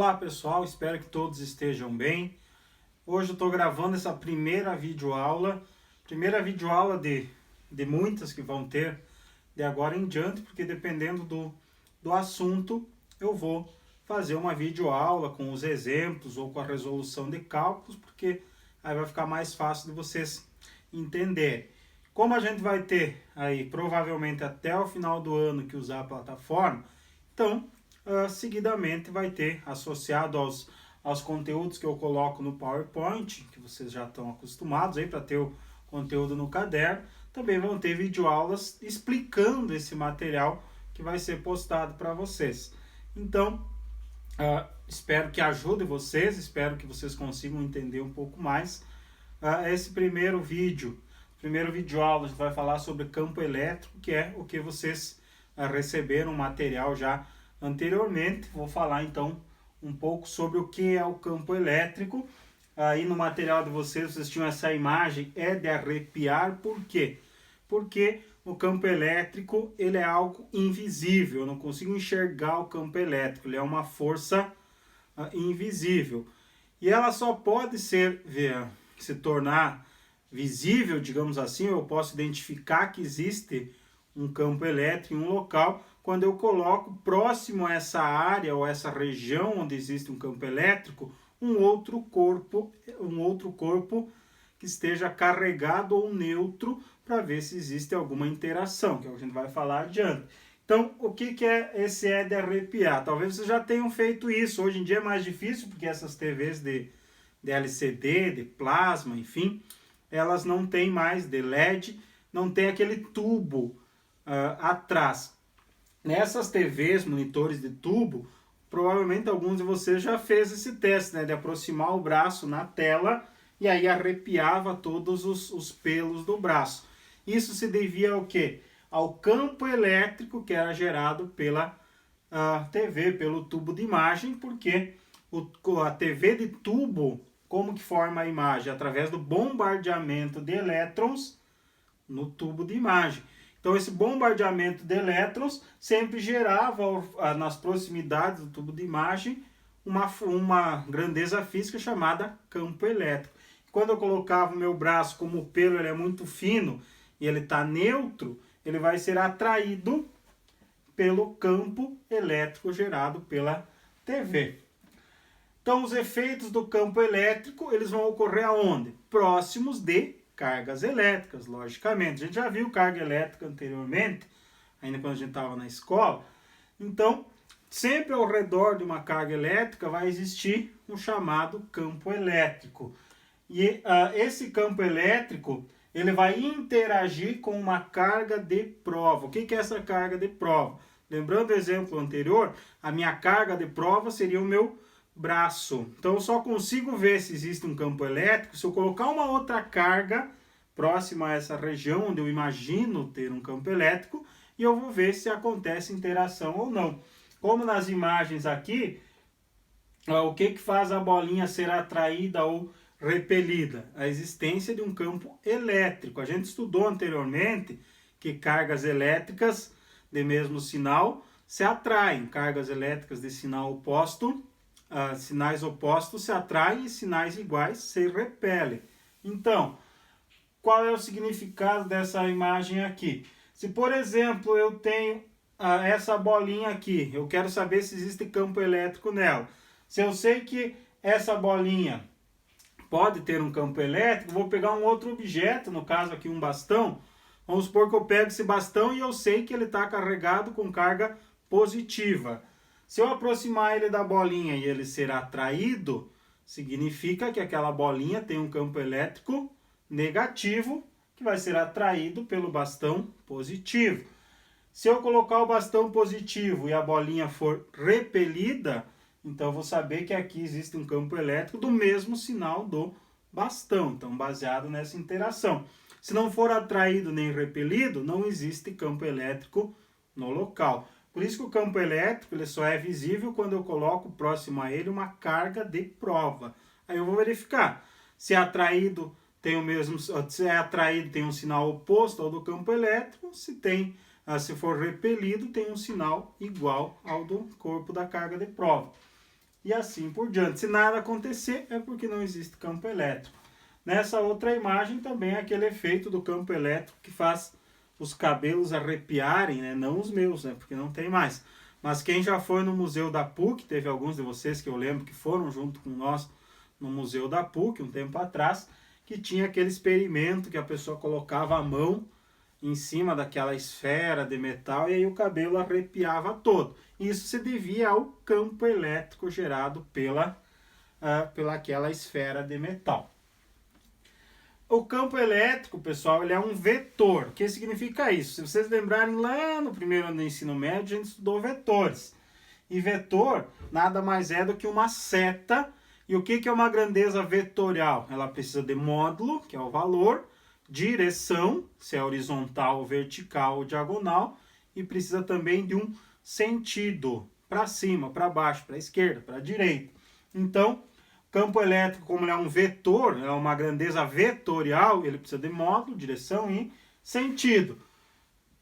Olá pessoal, espero que todos estejam bem. Hoje eu estou gravando essa primeira videoaula de muitas que vão ter de agora em diante, porque dependendo do assunto eu vou fazer uma videoaula com os exemplos ou com a resolução de cálculos, porque aí vai ficar mais fácil de vocês entenderem. Como a gente vai ter aí provavelmente até o final do ano que usar a plataforma, então seguidamente vai ter associado aos conteúdos que eu coloco no PowerPoint, que vocês já estão acostumados aí para ter o conteúdo no caderno, também vão ter videoaulas explicando esse material que vai ser postado para vocês. Então, espero que ajude vocês, espero que vocês consigam entender um pouco mais. Esse primeiro videoaula, a gente vai falar sobre campo elétrico, que é o que vocês receberam material já anteriormente. Vou falar então um pouco sobre o que é o campo elétrico. Aí no material de vocês tinham essa imagem, é de arrepiar. Por quê? Porque o campo elétrico ele é algo invisível, eu não consigo enxergar o campo elétrico, ele é uma força invisível. E ela só pode se tornar visível, digamos assim, eu posso identificar que existe um campo elétrico em um local quando eu coloco próximo a essa área ou essa região onde existe um campo elétrico um outro corpo que esteja carregado ou neutro, para ver se existe alguma interação, que é o que a gente vai falar adiante. Então, o que é esse de arrepiar? Talvez vocês já tenham feito isso. Hoje em dia é mais difícil, porque essas TVs de LCD, de plasma, enfim, elas não têm mais de LED, não tem aquele tubo atrás. Nessas TVs, monitores de tubo, provavelmente alguns de vocês já fez esse teste, de aproximar o braço na tela e aí arrepiava todos os pelos do braço. Isso se devia ao quê? Ao campo elétrico que era gerado pela TV, pelo tubo de imagem, porque a TV de tubo, como que forma a imagem? Através do bombardeamento de elétrons no tubo de imagem. Então esse bombardeamento de elétrons sempre gerava nas proximidades do tubo de imagem uma grandeza física chamada campo elétrico. Quando eu colocava o meu braço, como o pelo ele é muito fino e ele está neutro, ele vai ser atraído pelo campo elétrico gerado pela TV. Então os efeitos do campo elétrico eles vão ocorrer aonde? Próximos de cargas elétricas, logicamente. A gente já viu carga elétrica anteriormente, ainda quando a gente estava na escola. Então, sempre ao redor de uma carga elétrica vai existir um chamado campo elétrico. E esse campo elétrico ele vai interagir com uma carga de prova. O que é essa carga de prova? Lembrando o exemplo anterior, a minha carga de prova seria o meu braço. Então eu só consigo ver se existe um campo elétrico se eu colocar uma outra carga próxima a essa região onde eu imagino ter um campo elétrico e eu vou ver se acontece interação ou não. Como nas imagens aqui, o que faz a bolinha ser atraída ou repelida? A existência de um campo elétrico. A gente estudou anteriormente que cargas elétricas de mesmo sinal se atraem. Cargas elétricas de sinal oposto, sinais opostos se atraem e sinais iguais se repelem. Então, qual é o significado dessa imagem aqui? Se, por exemplo, eu tenho essa bolinha aqui, eu quero saber se existe campo elétrico nela. Se eu sei que essa bolinha pode ter um campo elétrico, vou pegar um outro objeto, no caso aqui um bastão. Vamos supor que eu pego esse bastão e eu sei que ele está carregado com carga positiva. Se eu aproximar ele da bolinha e ele ser atraído, significa que aquela bolinha tem um campo elétrico negativo que vai ser atraído pelo bastão positivo. Se eu colocar o bastão positivo e a bolinha for repelida, então eu vou saber que aqui existe um campo elétrico do mesmo sinal do bastão, então baseado nessa interação. Se não for atraído nem repelido, não existe campo elétrico no local. Por isso que o campo elétrico ele só é visível quando eu coloco próximo a ele uma carga de prova. Aí eu vou verificar se é atraído tem um sinal oposto ao do campo elétrico, se for repelido tem um sinal igual ao do corpo da carga de prova. e assim por diante. Se nada acontecer, é porque não existe campo elétrico. Nessa outra imagem também é aquele efeito do campo elétrico que faz os cabelos arrepiarem, né? Não os meus, né? Porque não tem mais. Mas quem já foi no Museu da PUC, teve alguns de vocês que eu lembro que foram junto com nós no Museu da PUC um tempo atrás, que tinha aquele experimento que a pessoa colocava a mão em cima daquela esfera de metal e aí o cabelo arrepiava todo. Isso se devia ao campo elétrico gerado pela aquela esfera de metal. O campo elétrico, pessoal, ele é um vetor. O que significa isso? Se vocês lembrarem, lá no primeiro ano do ensino médio, a gente estudou vetores. E vetor nada mais é do que uma seta. E o que é uma grandeza vetorial? Ela precisa de módulo, que é o valor, direção, se é horizontal, vertical ou diagonal, e precisa também de um sentido, para cima, para baixo, para a esquerda, para a direita. Então, campo elétrico, como ele é um vetor, é uma grandeza vetorial, ele precisa de módulo, direção e sentido.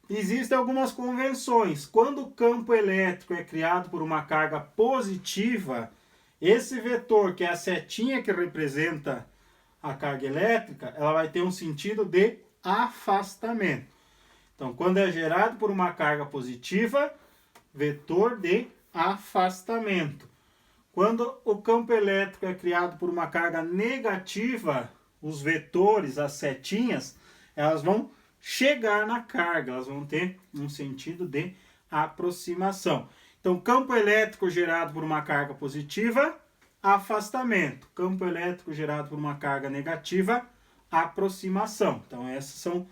Existem algumas convenções. Quando o campo elétrico é criado por uma carga positiva, esse vetor, que é a setinha que representa a carga elétrica, ela vai ter um sentido de afastamento. Então, quando é gerado por uma carga positiva, vetor de afastamento. Quando o campo elétrico é criado por uma carga negativa, os vetores, as setinhas, elas vão chegar na carga, elas vão ter um sentido de aproximação. Então, campo elétrico gerado por uma carga positiva, afastamento. Campo elétrico gerado por uma carga negativa, aproximação. Então, essas são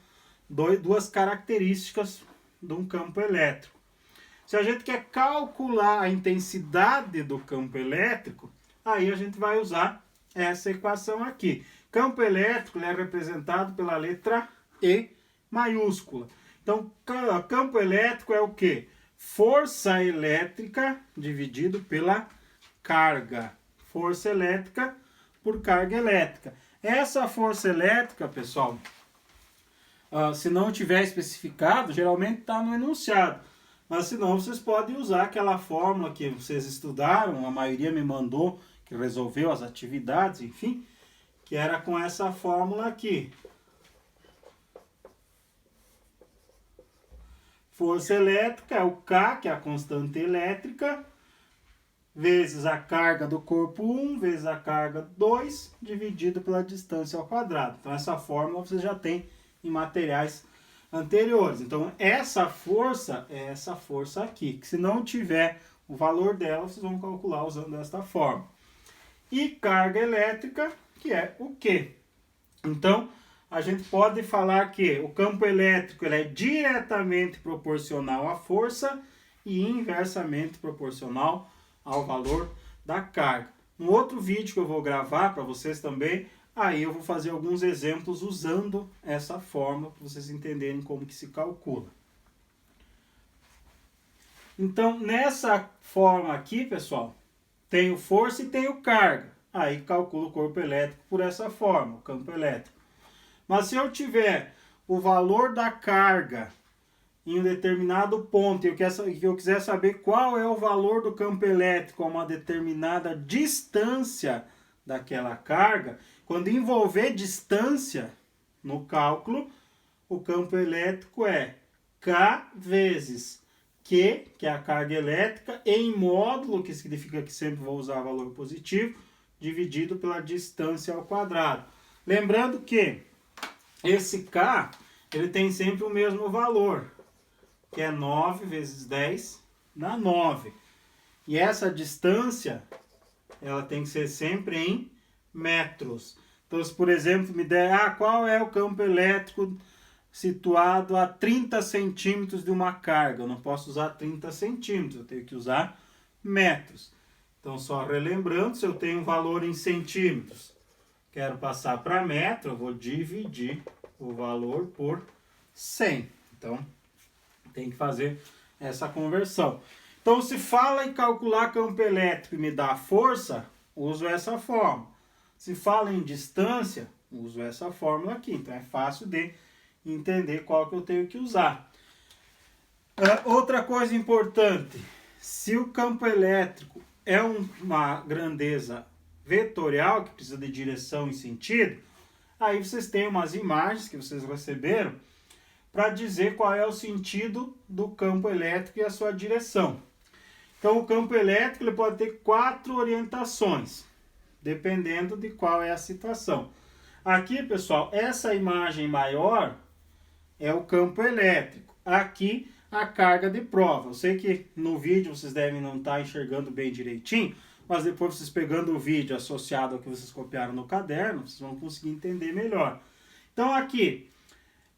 duas características de um campo elétrico. Se a gente quer calcular a intensidade do campo elétrico, aí a gente vai usar essa equação aqui. Campo elétrico é representado pela letra E maiúscula. Então, campo elétrico é o quê? Força elétrica dividido pela carga. Força elétrica por carga elétrica. Essa força elétrica, pessoal, se não tiver especificado, geralmente está no enunciado. Mas se não, vocês podem usar aquela fórmula que vocês estudaram, a maioria me mandou, que resolveu as atividades, enfim, que era com essa fórmula aqui. Força elétrica é o K, que é a constante elétrica, vezes a carga do corpo 1, vezes a carga 2, dividido pela distância ao quadrado. Então, essa fórmula você já tem em materiais anteriores. Então, essa força é essa força aqui, que se não tiver o valor dela, vocês vão calcular usando esta forma. E carga elétrica, que é o Q. Então, a gente pode falar que o campo elétrico ele é diretamente proporcional à força e inversamente proporcional ao valor da carga. No outro vídeo que eu vou gravar para vocês também, aí eu vou fazer alguns exemplos usando essa fórmula para vocês entenderem como que se calcula. Então, nessa forma aqui, pessoal, tenho força e tenho carga. Aí calculo o corpo elétrico por essa forma, o campo elétrico. Mas se eu tiver o valor da carga em um determinado ponto e eu quiser saber qual é o valor do campo elétrico a uma determinada distância daquela carga, quando envolver distância no cálculo, o campo elétrico é K vezes Q, que é a carga elétrica, em módulo, que significa que sempre vou usar valor positivo, dividido pela distância ao quadrado. Lembrando que esse K, ele tem sempre o mesmo valor, que é 9 vezes 10 dá 9. E essa distância, ela tem que ser sempre em metros. Então, se por exemplo me der, qual é o campo elétrico situado a 30 centímetros de uma carga? Eu não posso usar 30 centímetros, eu tenho que usar metros. Então, só relembrando, se eu tenho um valor em centímetros, quero passar para metro, eu vou dividir o valor por 100. Então, tem que fazer essa conversão. Então, se fala em calcular campo elétrico e me dá força, uso essa fórmula. Se fala em distância, uso essa fórmula aqui. Então, é fácil de entender qual que eu tenho que usar. Outra coisa importante, se o campo elétrico é uma grandeza vetorial que precisa de direção e sentido, aí vocês têm umas imagens que vocês receberam para dizer qual é o sentido do campo elétrico e a sua direção. Então, o campo elétrico ele pode ter 4 orientações, dependendo de qual é a situação. Aqui, pessoal, essa imagem maior é o campo elétrico. Aqui, a carga de prova. Eu sei que no vídeo vocês devem não estar enxergando bem direitinho, mas depois vocês pegando o vídeo associado ao que vocês copiaram no caderno, vocês vão conseguir entender melhor. Então, aqui,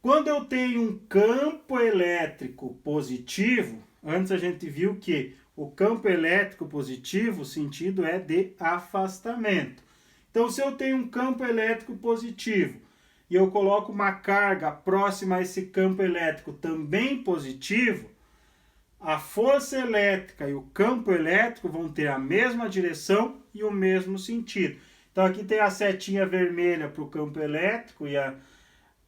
quando eu tenho um campo elétrico positivo, antes a gente viu que o campo elétrico positivo, o sentido é de afastamento. Então, se eu tenho um campo elétrico positivo e eu coloco uma carga próxima a esse campo elétrico também positivo, a força elétrica e o campo elétrico vão ter a mesma direção e o mesmo sentido. Então, aqui tem a setinha vermelha para o campo elétrico e a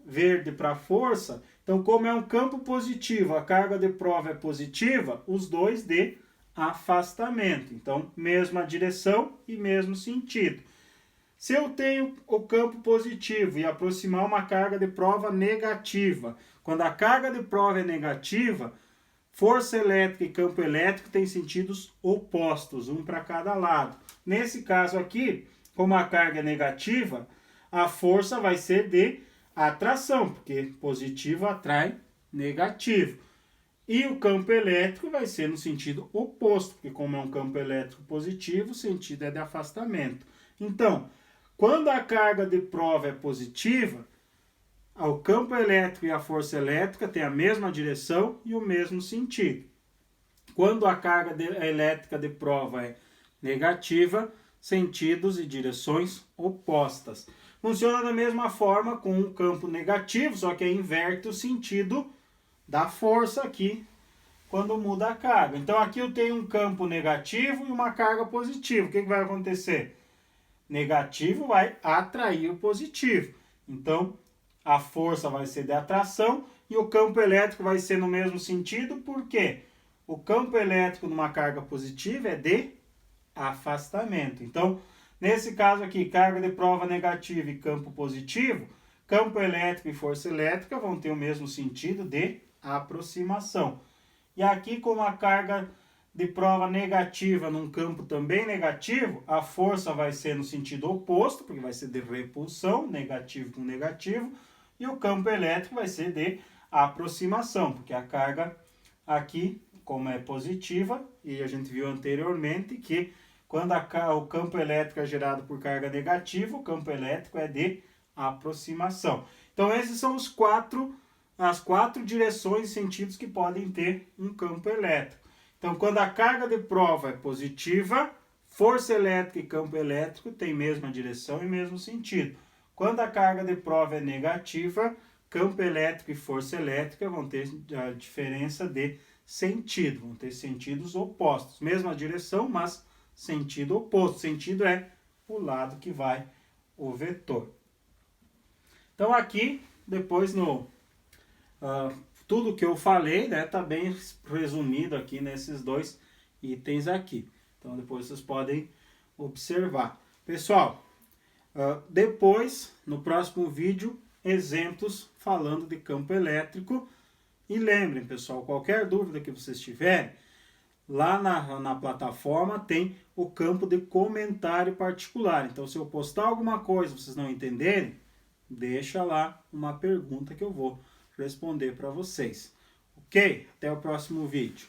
verde para a força. Então, como é um campo positivo, a carga de prova é positiva, os dois de afastamento. Então, mesma direção e mesmo sentido. Se eu tenho o campo positivo e aproximar uma carga de prova negativa, quando a carga de prova é negativa, força elétrica e campo elétrico têm sentidos opostos, um para cada lado. Nesse caso aqui, como a carga é negativa, a força vai ser de atração, porque positivo atrai negativo. E o campo elétrico vai ser no sentido oposto, porque como é um campo elétrico positivo, o sentido é de afastamento. Então, quando a carga de prova é positiva, o campo elétrico e a força elétrica têm a mesma direção e o mesmo sentido. Quando a carga elétrica de prova é negativa, sentidos e direções opostas. Funciona da mesma forma com um campo negativo, só que inverte o sentido da força aqui quando muda a carga. Então aqui eu tenho um campo negativo e uma carga positiva. O que vai acontecer? Negativo vai atrair o positivo. Então a força vai ser de atração e o campo elétrico vai ser no mesmo sentido, porque o campo elétrico numa carga positiva é de afastamento. Então, nesse caso aqui, carga de prova negativa e campo positivo, campo elétrico e força elétrica vão ter o mesmo sentido de aproximação. E aqui, como a carga de prova negativa num campo também negativo, a força vai ser no sentido oposto, porque vai ser de repulsão, negativo com negativo, e o campo elétrico vai ser de aproximação, porque a carga aqui, como é positiva, e a gente viu anteriormente que quando o campo elétrico é gerado por carga negativa, o campo elétrico é de aproximação. Então, esses são as quatro direções e sentidos que podem ter um campo elétrico. Então, quando a carga de prova é positiva, força elétrica e campo elétrico têm mesma direção e mesmo sentido. Quando a carga de prova é negativa, campo elétrico e força elétrica vão ter a diferença de sentido, vão ter sentidos opostos. Mesma direção, mas sentido oposto. Sentido é o lado que vai o vetor. Então aqui, depois tudo que eu falei, né, tá bem resumido aqui nesses dois itens aqui. Então depois vocês podem observar. Pessoal, depois, no próximo vídeo, exemplos falando de campo elétrico. E lembrem, pessoal, qualquer dúvida que vocês tiverem, lá na plataforma tem o campo de comentário particular. Então, se eu postar alguma coisa e vocês não entenderem, deixa lá uma pergunta que eu vou responder para vocês. Ok? Até o próximo vídeo.